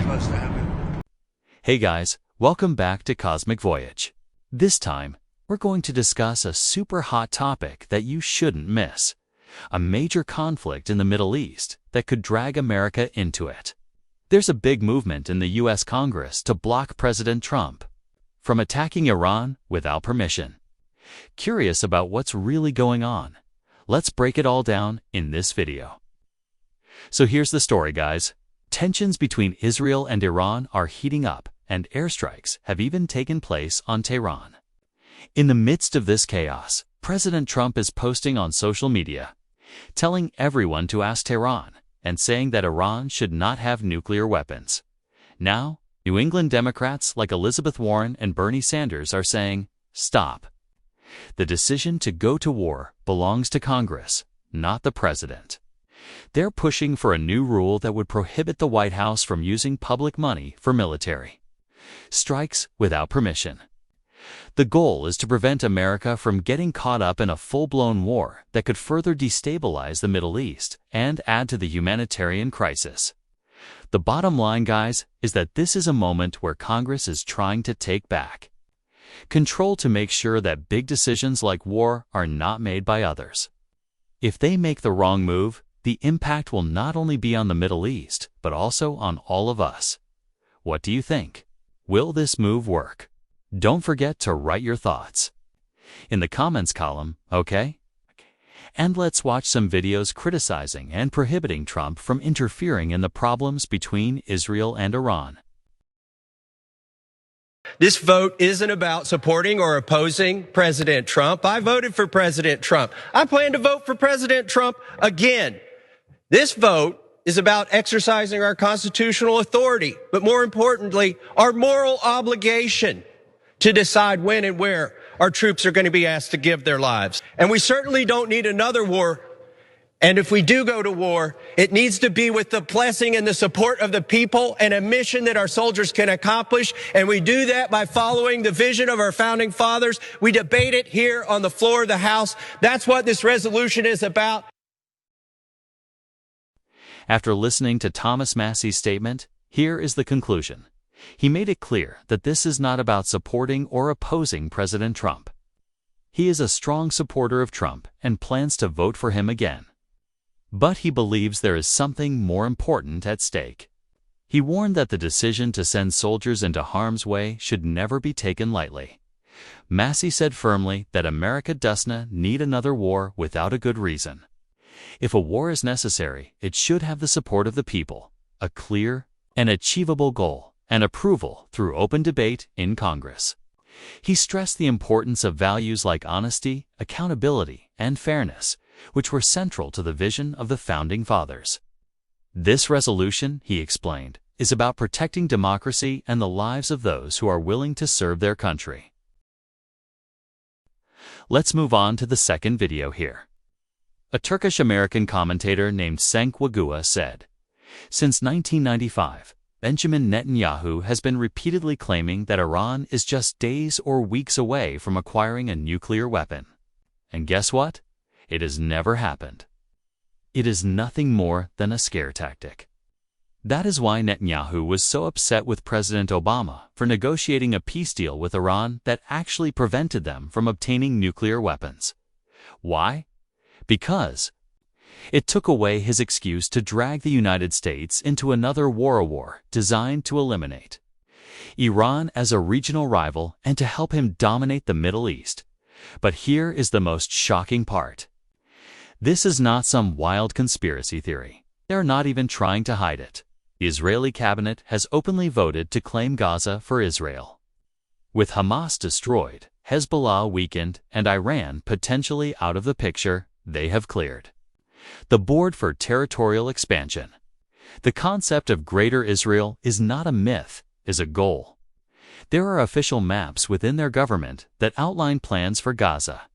supposed to happen. Hey guys, welcome back to Cosmic Voyage. This time, we're going to discuss a super hot topic that you shouldn't miss. A major conflict in the Middle East that could drag America into it. There's a big movement in the US Congress to block President Trump from attacking Iran without permission. Curious about what's really going on? Let's break it all down in this video. So here's the story, guys. Tensions between Israel and Iran are heating up, and airstrikes have even taken place on Tehran. In the midst of this chaos, President Trump is posting on social media, telling everyone to ask Tehran and saying that Iran should not have nuclear weapons. Now, New England Democrats like Elizabeth Warren and Bernie Sanders are saying, stop. The decision to go to war belongs to Congress, not the president. They're pushing for a new rule that would prohibit the White House from using public money for military strikes without permission. The goal is to prevent America from getting caught up in a full-blown war that could further destabilize the Middle East and add to the humanitarian crisis. The bottom line, guys, is that this is a moment where Congress is trying to take back control to make sure that big decisions like war are not made by others. If they make the wrong move, the impact will not only be on the Middle East, but also on all of us. What do you think? Will this move work? Don't forget to write your thoughts in the comments column, okay? And let's watch some videos criticizing and prohibiting Trump from interfering in the problems between Israel and Iran. This vote isn't about supporting or opposing President Trump. I voted for President Trump. I plan to vote for President Trump again. This vote is about exercising our constitutional authority, but more importantly, our moral obligation to decide when and where our troops are going to be asked to give their lives. And we certainly don't need another war. And if we do go to war, it needs to be with the blessing and the support of the people and a mission that our soldiers can accomplish. And we do that by following the vision of our founding fathers. We debate it here on the floor of the House. That's what this resolution is about. After listening to Thomas Massie's statement, here is the conclusion. He made it clear that this is not about supporting or opposing President Trump. He is a strong supporter of Trump and plans to vote for him again. But he believes there is something more important at stake. He warned that the decision to send soldiers into harm's way should never be taken lightly. Massie said firmly that America doesn't need another war without a good reason. If a war is necessary, it should have the support of the people, a clear and achievable goal, and approval through open debate in Congress. He stressed the importance of values like honesty, accountability, and fairness, which were central to the vision of the Founding Fathers. This resolution, he explained, is about protecting democracy and the lives of those who are willing to serve their country. Let's move on to the second video here. A Turkish-American commentator named Cenk Wagua said, "Since 1995, Benjamin Netanyahu has been repeatedly claiming that Iran is just days or weeks away from acquiring a nuclear weapon. And guess what? It has never happened. It is nothing more than a scare tactic." That is why Netanyahu was so upset with President Obama for negotiating a peace deal with Iran that actually prevented them from obtaining nuclear weapons. Why? Because it took away his excuse to drag the United States into another war designed to eliminate Iran as a regional rival and to help him dominate the Middle East. But here is the most shocking part. This is not some wild conspiracy theory. They're not even trying to hide it. The Israeli cabinet has openly voted to claim Gaza for Israel. With Hamas destroyed, Hezbollah weakened, and Iran potentially out of the picture, they have cleared the board for territorial expansion. The concept of Greater Israel is not a myth, is a goal. There are official maps within their government that outline plans for Gaza,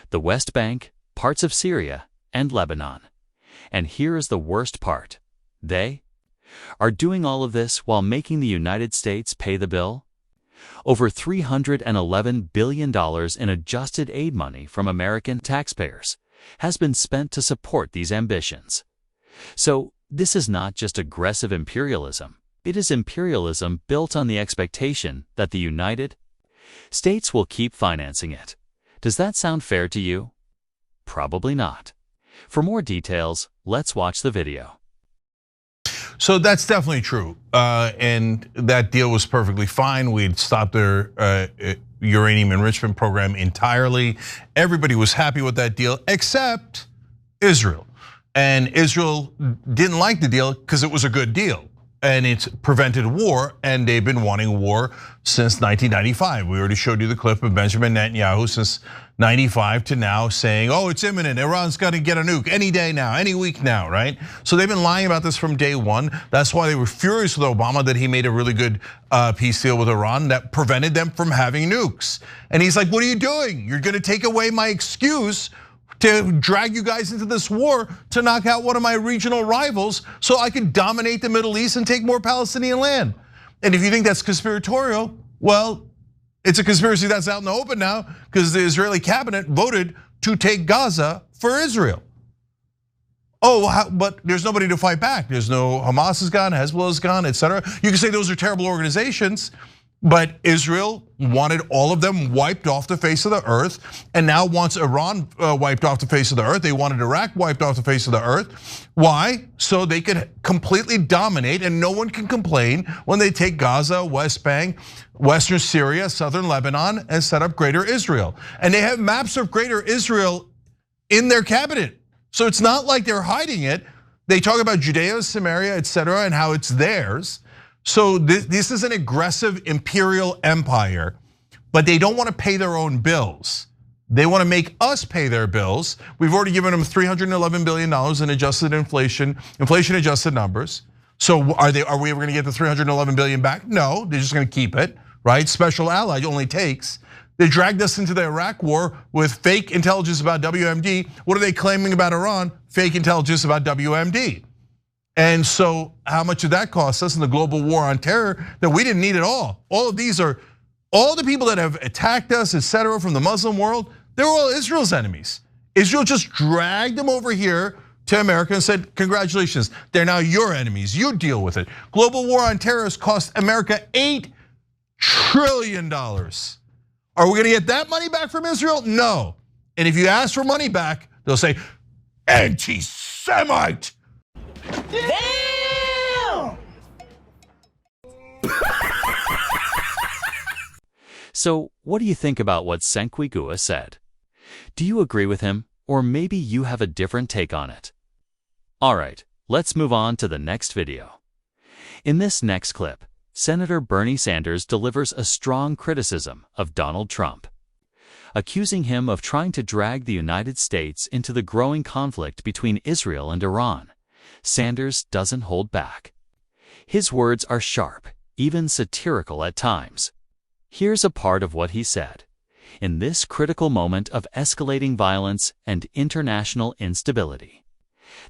the West Bank, parts of Syria, and Lebanon. And here is the worst part. They are doing all of this while making the United States pay the bill. Over $311 billion in adjusted aid money from American taxpayers has been spent to support these ambitions. So this is not just aggressive imperialism. It is imperialism built on the expectation that the United States will keep financing it. Does that sound fair to you? Probably not. For more details, let's watch the video. So that's definitely true. And that deal was perfectly fine. We'd stopped their uranium enrichment program entirely. Everybody was happy with that deal except Israel. And Israel didn't like the deal because it was a good deal. And it's prevented war, and they've been wanting war since 1995. We already showed you the clip of Benjamin Netanyahu since 95 to now saying, oh, it's imminent. Iran's got to get a nuke any day now, any week now, right? So they've been lying about this from day one. That's why they were furious with Obama that he made a really good peace deal with Iran that prevented them from having nukes. And he's like, what are you doing? You're going to take away my excuse to drag you guys into this war to knock out one of my regional rivals so I can dominate the Middle East and take more Palestinian land. And if you think that's conspiratorial, well, it's a conspiracy that's out in the open now because the Israeli cabinet voted to take Gaza for Israel. Oh, but there's nobody to fight back. There's no Hamas is gone, Hezbollah is gone, etc. You can say those are terrible organizations, but Israel wanted all of them wiped off the face of the earth and now wants Iran wiped off the face of the earth. They wanted Iraq wiped off the face of the earth. Why? So they could completely dominate and no one can complain when they take Gaza, West Bank, Western Syria, Southern Lebanon, and set up Greater Israel. And they have maps of Greater Israel in their cabinet. So it's not like they're hiding it. They talk about Judea, Samaria, etc., and how it's theirs. So this is an aggressive imperial empire, but they don't want to pay their own bills. They want to make us pay their bills. We've already given them $311 billion in adjusted inflation adjusted numbers. So are we ever going to get the $311 billion back? No, they're just going to keep it, right? Special ally only takes. They dragged us into the Iraq war with fake intelligence about WMD. What are they claiming about Iran? Fake intelligence about WMD. And so how much did that cost us in the global war on terror that we didn't need at all? All of these are, all the people that have attacked us, etc., from the Muslim world, they're all Israel's enemies. Israel just dragged them over here to America and said, congratulations, they're now your enemies, you deal with it. Global war on terror has cost America $8 trillion. Are we gonna get that money back from Israel? No. And if you ask for money back, they'll say, anti-Semite. Damn! So what do you think about what Senqui Gua said? Do you agree with him, or maybe you have a different take on it? All right, let's move on to the next video. In this next clip, Senator Bernie Sanders delivers a strong criticism of Donald Trump, accusing him of trying to drag the United States into the growing conflict between Israel and Iran. Sanders doesn't hold back. His words are sharp, even satirical at times. Here's a part of what he said. In this critical moment of escalating violence and international instability,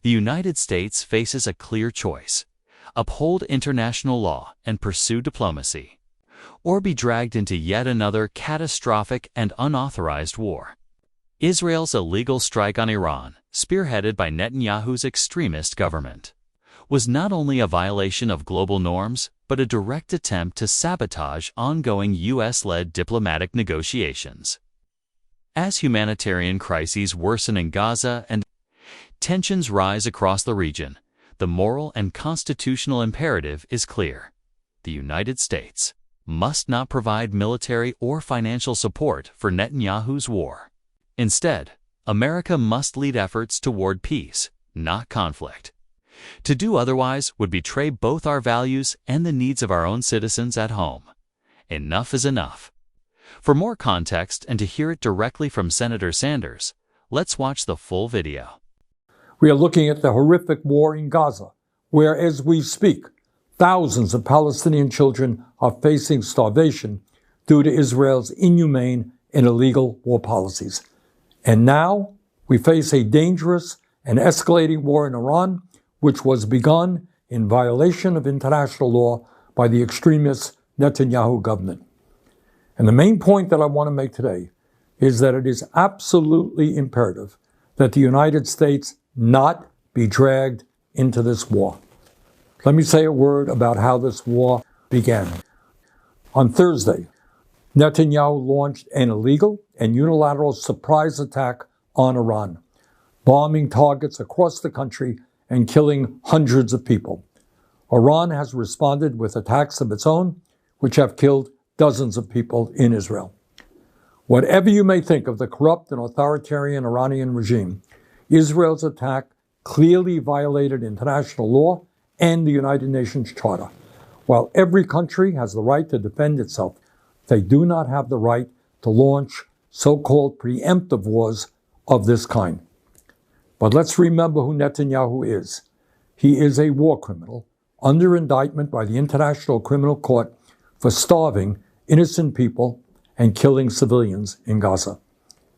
the United States faces a clear choice: uphold international law and pursue diplomacy, or be dragged into yet another catastrophic and unauthorized war. Israel's illegal strike on Iran, spearheaded by Netanyahu's extremist government, was not only a violation of global norms, but a direct attempt to sabotage ongoing US-led diplomatic negotiations. As humanitarian crises worsen in Gaza and tensions rise across the region, the moral and constitutional imperative is clear. The United States must not provide military or financial support for Netanyahu's war. Instead, America must lead efforts toward peace, not conflict. To do otherwise would betray both our values and the needs of our own citizens at home. Enough is enough. For more context and to hear it directly from Senator Sanders, let's watch the full video. We are looking at the horrific war in Gaza, where, as we speak, thousands of Palestinian children are facing starvation due to Israel's inhumane and illegal war policies. And now we face a dangerous and escalating war in Iran, which was begun in violation of international law by the extremist Netanyahu government. And the main point that I want to make today is that it is absolutely imperative that the United States not be dragged into this war. Let me say a word about how this war began. On Thursday, Netanyahu launched an illegal and unilateral surprise attack on Iran, bombing targets across the country and killing hundreds of people. Iran has responded with attacks of its own, which have killed dozens of people in Israel. Whatever you may think of the corrupt and authoritarian Iranian regime, Israel's attack clearly violated international law and the United Nations Charter. While every country has the right to defend itself, they do not have the right to launch so-called preemptive wars of this kind. But let's remember who Netanyahu is. He is a war criminal under indictment by the International Criminal Court for starving innocent people and killing civilians in Gaza.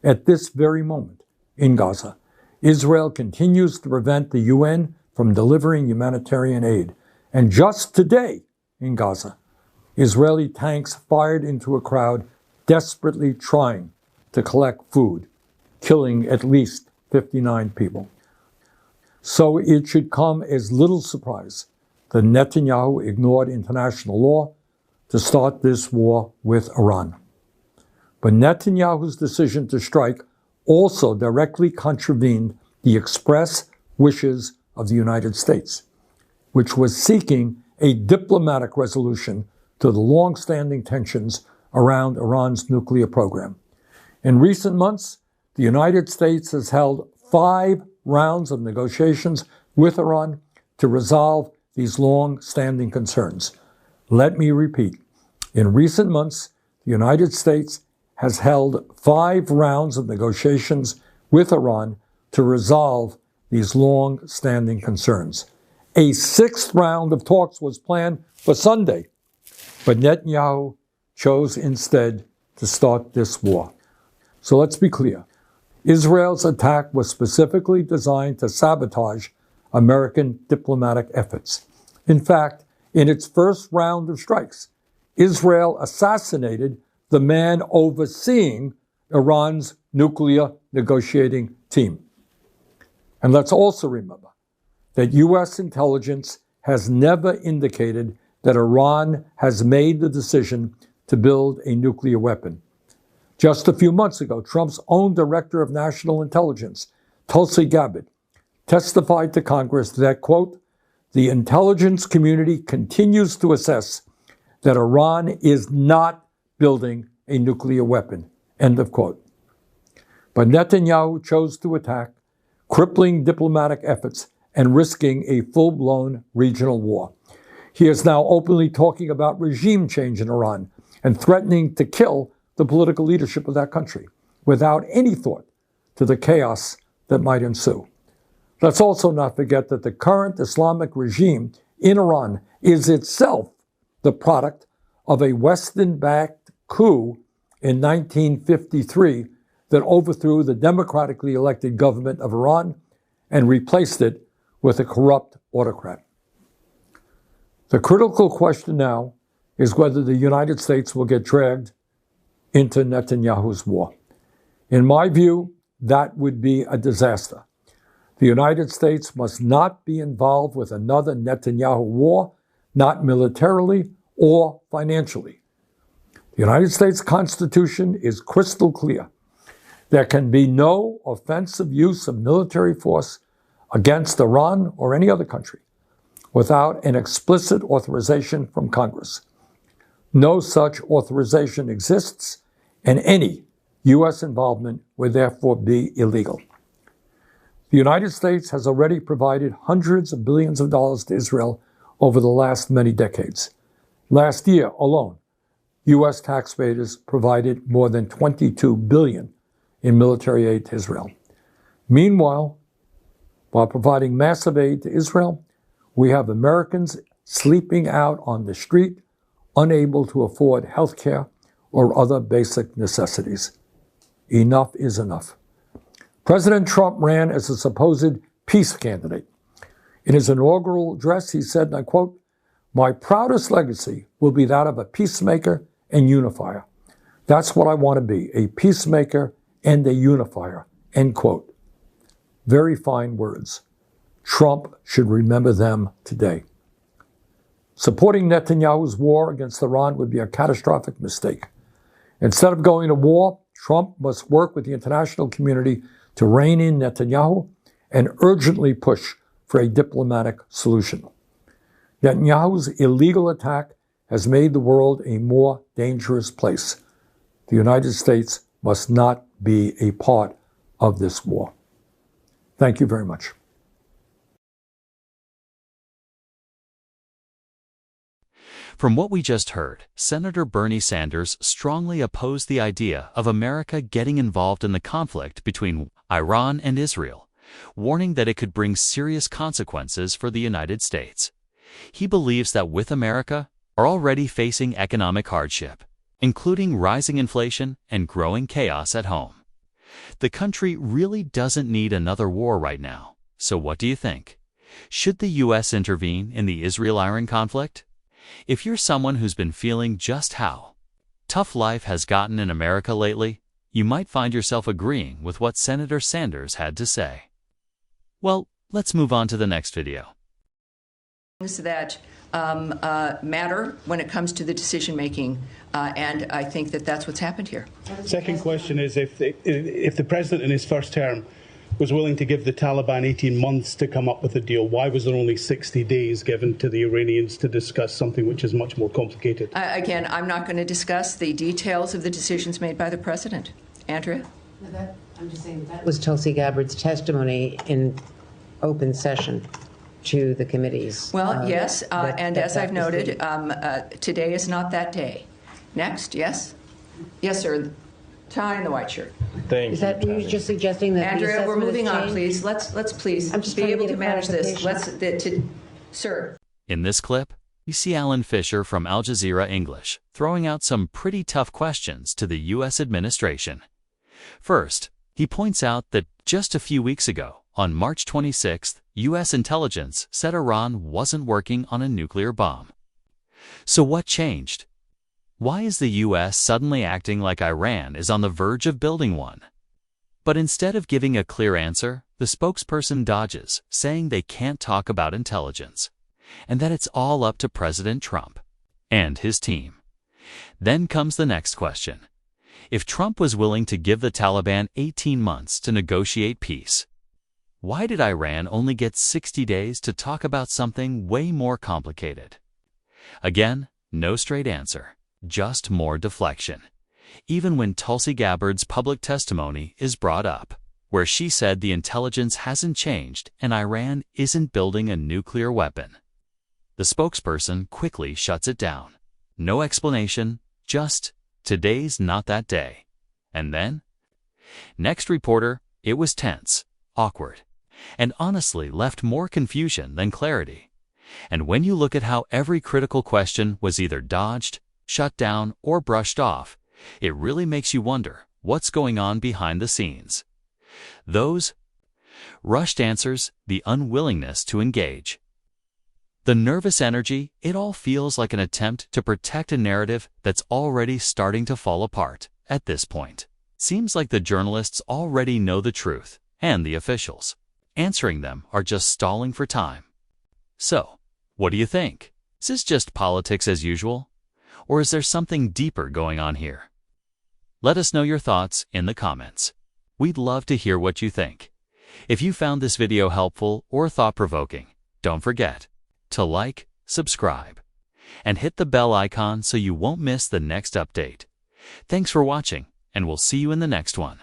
At this very moment, in Gaza, Israel continues to prevent the UN from delivering humanitarian aid. And just today, in Gaza, Israeli tanks fired into a crowd desperately trying to collect food, killing at least 59 people. So it should come as little surprise that Netanyahu ignored international law to start this war with Iran. But Netanyahu's decision to strike also directly contravened the express wishes of the United States, which was seeking a diplomatic resolution to the long-standing tensions around Iran's nuclear program. In recent months, the United States has held 5 rounds of negotiations with Iran to resolve these long-standing concerns. Let me repeat. In recent months, the United States has held 5 rounds of negotiations with Iran to resolve these long-standing concerns. A 6th round of talks was planned for Sunday, but Netanyahu chose instead to start this war. So let's be clear. Israel's attack was specifically designed to sabotage American diplomatic efforts. In fact, in its first round of strikes, Israel assassinated the man overseeing Iran's nuclear negotiating team. And let's also remember that U.S. intelligence has never indicated that Iran has made the decision to build a nuclear weapon. Just a few months ago, Trump's own director of national intelligence, Tulsi Gabbard, testified to Congress that, quote, the intelligence community continues to assess that Iran is not building a nuclear weapon, end of quote. But Netanyahu chose to attack, crippling diplomatic efforts and risking a full-blown regional war. He is now openly talking about regime change in Iran and threatening to kill the political leadership of that country without any thought to the chaos that might ensue. Let's also not forget that the current Islamic regime in Iran is itself the product of a Western-backed coup in 1953 that overthrew the democratically elected government of Iran and replaced it with a corrupt autocrat. The critical question now is whether the United States will get dragged into Netanyahu's war. In my view, that would be a disaster. The United States must not be involved with another Netanyahu war, not militarily or financially. The United States Constitution is crystal clear. There can be no offensive use of military force against Iran or any other country without an explicit authorization from Congress. No such authorization exists, and any U.S. involvement would therefore be illegal. The United States has already provided hundreds of billions of dollars to Israel over the last many decades. Last year alone, U.S. taxpayers provided more than $22 billion in military aid to Israel. Meanwhile, while providing massive aid to Israel, we have Americans sleeping out on the street, unable to afford health care or other basic necessities. Enough is enough. President Trump ran as a supposed peace candidate. In his inaugural address, he said, and I quote, "My proudest legacy will be that of a peacemaker and unifier. That's what I want to be, a peacemaker and a unifier," end quote. Very fine words. Trump should remember them today. Supporting Netanyahu's war against Iran would be a catastrophic mistake. Instead of going to war, Trump must work with the international community to rein in Netanyahu and urgently push for a diplomatic solution. Netanyahu's illegal attack has made the world a more dangerous place. The United States must not be a part of this war. Thank you very much. From what we just heard, Senator Bernie Sanders strongly opposed the idea of America getting involved in the conflict between Iran and Israel, warning that it could bring serious consequences for the United States. He believes that with America are already facing economic hardship, including rising inflation and growing chaos at home. The country really doesn't need another war right now. So what do you think? Should the U.S. intervene in the Israel-Iran conflict? If you're someone who's been feeling just how tough life has gotten in America lately, you might find yourself agreeing with what Senator Sanders had to say. Well, let's move on to the next video. Things that matter when it comes to the decision making, and I think that that's what's happened here. Second question is, if the president in his first term was willing to give the Taliban 18 months to come up with a deal, why was there only 60 days given to the Iranians to discuss something which is much more complicated? Again, I'm not going to discuss the details of the decisions made by the president. Andrea? I'm just saying that was Tulsi Gabbard's testimony in open session to the committees. Well, yes, and as I've noted, today is not that day. Next, yes? Yes, sir. Tie in the white shirt. Thank you. Is that you're just suggesting that Andrea, we're moving on, please. Let's please be able to manage this. Sir. In this clip, you see Alan Fisher from Al Jazeera English throwing out some pretty tough questions to the U.S. administration. First, he points out that just a few weeks ago, on March 26th, U.S. intelligence said Iran wasn't working on a nuclear bomb. So what changed? Why is the U.S. suddenly acting like Iran is on the verge of building one? But instead of giving a clear answer, the spokesperson dodges, saying they can't talk about intelligence, and that it's all up to President Trump and his team. Then comes the next question. If Trump was willing to give the Taliban 18 months to negotiate peace, why did Iran only get 60 days to talk about something way more complicated? Again, no straight answer. Just more deflection. Even when Tulsi Gabbard's public testimony is brought up, where she said the intelligence hasn't changed and Iran isn't building a nuclear weapon. The spokesperson quickly shuts it down. No explanation, just today's not that day. And then? Next reporter, it was tense, awkward, and honestly left more confusion than clarity. And when you look at how every critical question was either dodged, shut down, or brushed off, it really makes you wonder what's going on behind the scenes. Those rushed answers, the unwillingness to engage. The nervous energy, it all feels like an attempt to protect a narrative that's already starting to fall apart at this point. Seems like the journalists already know the truth, and the officials answering them are just stalling for time. So, what do you think? Is this just politics as usual? Or is there something deeper going on here? Let us know your thoughts in the comments. We'd love to hear what you think. If you found this video helpful or thought-provoking, don't forget to like, subscribe, and hit the bell icon so you won't miss the next update. Thanks for watching, and we'll see you in the next one.